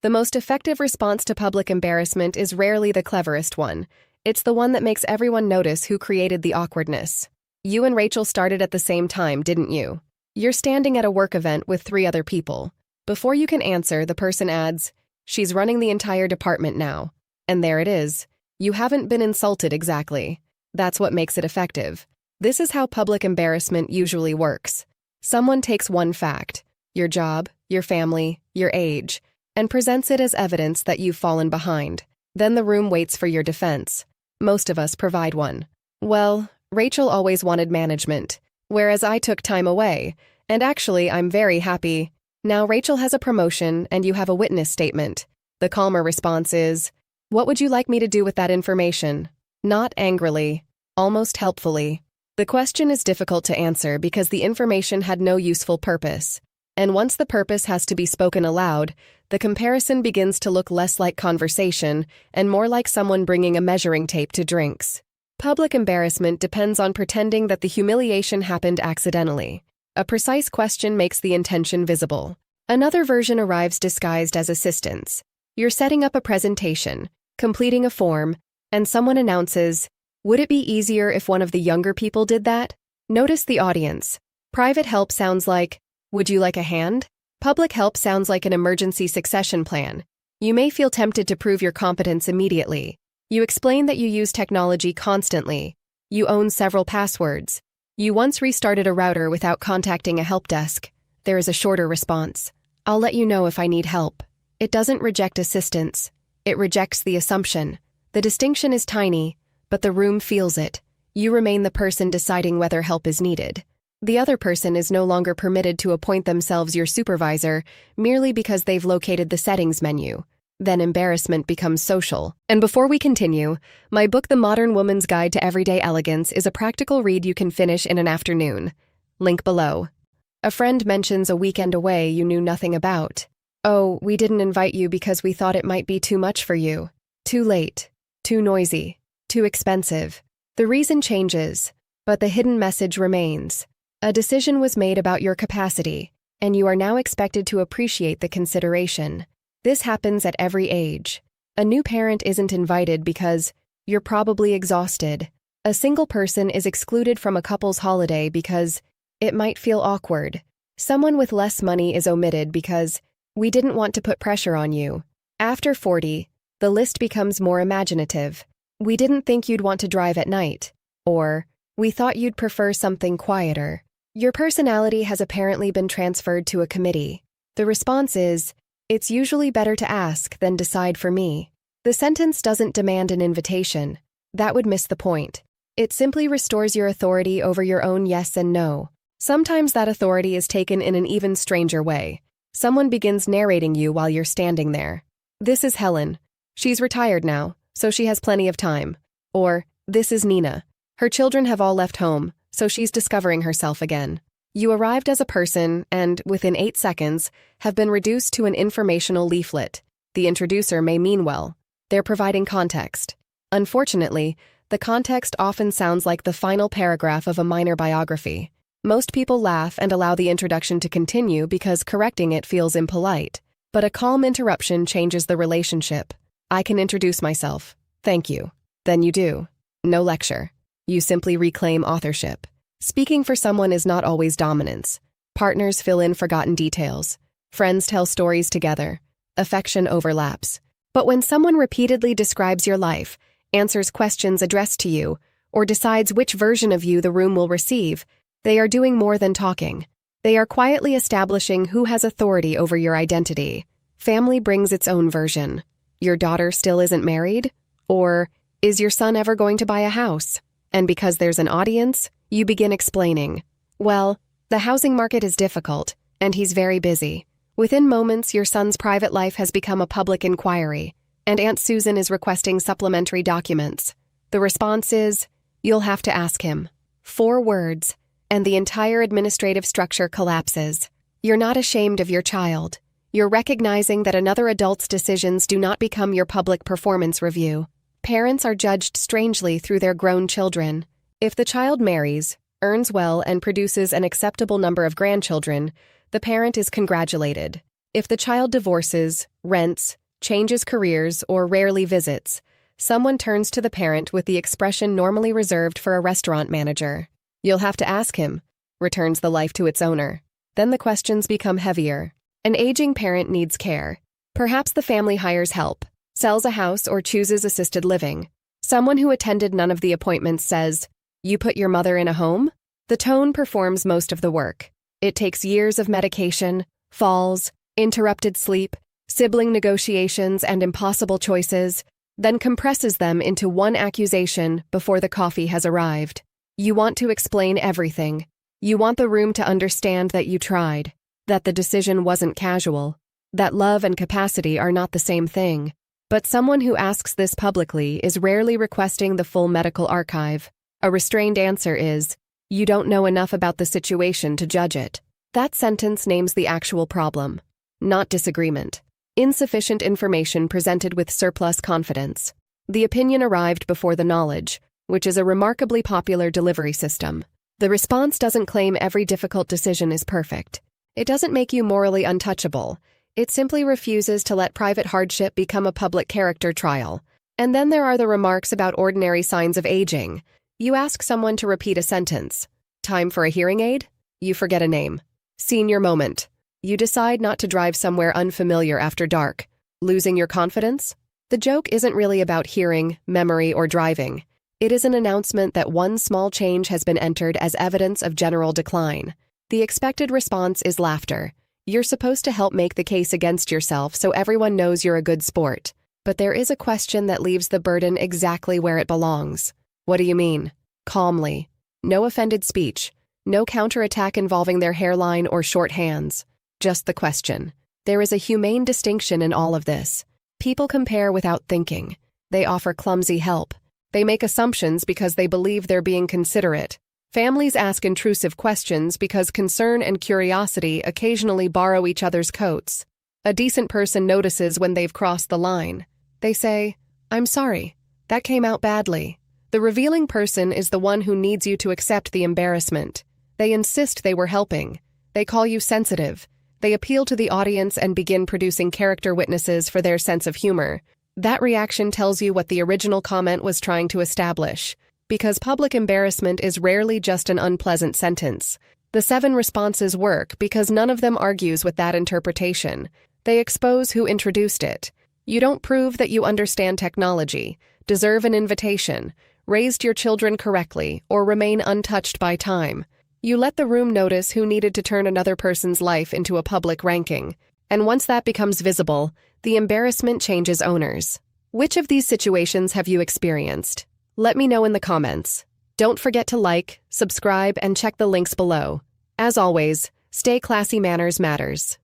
The most effective response to public embarrassment is rarely the cleverest one. It's the one that makes everyone notice who created the awkwardness. You and Rachel started at the same time, didn't you? You're standing at a work event with 3 other people. Before you can answer, the person adds, "She's running the entire department now." And there it is. You haven't been insulted exactly. That's what makes it effective. This is how public embarrassment usually works. Someone takes one fact, your job, your family, your age, and presents it as evidence that you've fallen behind. Then the room waits for your defense. Most of us provide one. Well, Rachel always wanted management, whereas I took time away, and actually I'm very happy. Now Rachel has a promotion and you have a witness statement. The calmer response is, "What would you like me to do with that information?" Not angrily, almost helpfully. The question is difficult to answer because the information had no useful purpose. And once the purpose has to be spoken aloud, the comparison begins to look less like conversation and more like someone bringing a measuring tape to drinks. Public embarrassment depends on pretending that the humiliation happened accidentally. A precise question makes the intention visible. Another version arrives disguised as assistance. You're setting up a presentation, completing a form, and someone announces, "Would it be easier if one of the younger people did that?" Notice the audience. Private help sounds like, "Would you like a hand?" Public help sounds like an emergency succession plan. You may feel tempted to prove your competence immediately. You explain that you use technology constantly. You own several passwords. You once restarted a router without contacting a help desk. There is a shorter response. "I'll let you know if I need help." It doesn't reject assistance. It rejects the assumption. The distinction is tiny, but the room feels it. You remain the person deciding whether help is needed. The other person is no longer permitted to appoint themselves your supervisor merely because they've located the settings menu. Then embarrassment becomes social. And before we continue, my book The Modern Woman's Guide to Everyday Elegance is a practical read you can finish in an afternoon. Link below. A friend mentions a weekend away you knew nothing about. "Oh, we didn't invite you because we thought it might be too much for you. Too late. Too noisy. Too expensive." The reason changes, but the hidden message remains. A decision was made about your capacity, and you are now expected to appreciate the consideration. This happens at every age. A new parent isn't invited because you're probably exhausted. A single person is excluded from a couple's holiday because it might feel awkward. Someone with less money is omitted because we didn't want to put pressure on you. After 40, the list becomes more imaginative. We didn't think you'd want to drive at night. Or, we thought you'd prefer something quieter. Your personality has apparently been transferred to a committee. The response is, "It's usually better to ask than decide for me." The sentence doesn't demand an invitation. That would miss the point. It simply restores your authority over your own yes and no. Sometimes that authority is taken in an even stranger way. Someone begins narrating you while you're standing there. "This is Helen. She's retired now, so she has plenty of time." Or, "This is Nina. Her children have all left home, so she's discovering herself again." You arrived as a person and, within 8 seconds, have been reduced to an informational leaflet. The introducer may mean well. They're providing context. Unfortunately, the context often sounds like the final paragraph of a minor biography. Most people laugh and allow the introduction to continue because correcting it feels impolite. But a calm interruption changes the relationship. "I can introduce myself. Thank you." Then you do. No lecture. You simply reclaim authorship. Speaking for someone is not always dominance. Partners fill in forgotten details. Friends tell stories together. Affection overlaps. But when someone repeatedly describes your life, answers questions addressed to you, or decides which version of you the room will receive, they are doing more than talking. They are quietly establishing who has authority over your identity. Family brings its own version. Your daughter still isn't married? Or, is your son ever going to buy a house? And because there's an audience, you begin explaining. "Well, the housing market is difficult, and he's very busy." Within moments, your son's private life has become a public inquiry, and Aunt Susan is requesting supplementary documents. The response is, "You'll have to ask him." 4 words, and the entire administrative structure collapses. You're not ashamed of your child. You're recognizing that another adult's decisions do not become your public performance review. Parents are judged strangely through their grown children. If the child marries, earns well, and produces an acceptable number of grandchildren, the parent is congratulated. If the child divorces, rents, changes careers, or rarely visits, someone turns to the parent with the expression normally reserved for a restaurant manager. "You'll have to ask him," returns the life to its owner. Then the questions become heavier. An aging parent needs care. Perhaps the family hires help, sells a house, or chooses assisted living. Someone who attended none of the appointments says, "You put your mother in a home?" The tone performs most of the work. It takes years of medication, falls, interrupted sleep, sibling negotiations, and impossible choices, then compresses them into one accusation before the coffee has arrived. You want to explain everything. You want the room to understand that you tried, that the decision wasn't casual, that love and capacity are not the same thing. But someone who asks this publicly is rarely requesting the full medical archive. A restrained answer is, "You don't know enough about the situation to judge it." That sentence names the actual problem, not disagreement. Insufficient information presented with surplus confidence. The opinion arrived before the knowledge, which is a remarkably popular delivery system. The response doesn't claim every difficult decision is perfect. It doesn't make you morally untouchable. It simply refuses to let private hardship become a public character trial. And then there are the remarks about ordinary signs of aging. You ask someone to repeat a sentence. "Time for a hearing aid?" You forget a name. "Senior moment." You decide not to drive somewhere unfamiliar after dark. Losing your confidence? The joke isn't really about hearing, memory, or driving. It is an announcement that one small change has been entered as evidence of general decline. The expected response is laughter. You're supposed to help make the case against yourself so everyone knows you're a good sport. But there is a question that leaves the burden exactly where it belongs. "What do you mean?" Calmly. No offended speech. No counterattack involving their hairline or short hands. Just the question. There is a humane distinction in all of this. People compare without thinking. They offer clumsy help. They make assumptions because they believe they're being considerate. Families ask intrusive questions because concern and curiosity occasionally borrow each other's coats. A decent person notices when they've crossed the line. They say, "I'm sorry. That came out badly." The revealing person is the one who needs you to accept the embarrassment. They insist they were helping. They call you sensitive. They appeal to the audience and begin producing character witnesses for their sense of humor. That reaction tells you what the original comment was trying to establish. Because public embarrassment is rarely just an unpleasant sentence. The 7 responses work because none of them argues with that interpretation. They expose who introduced it. You don't prove that you understand technology, deserve an invitation, raised your children correctly, or remain untouched by time. You let the room notice who needed to turn another person's life into a public ranking. And once that becomes visible, the embarrassment changes owners. Which of these situations have you experienced? Let me know in the comments. Don't forget to like, subscribe, and check the links below. As always, stay classy. Manners matters.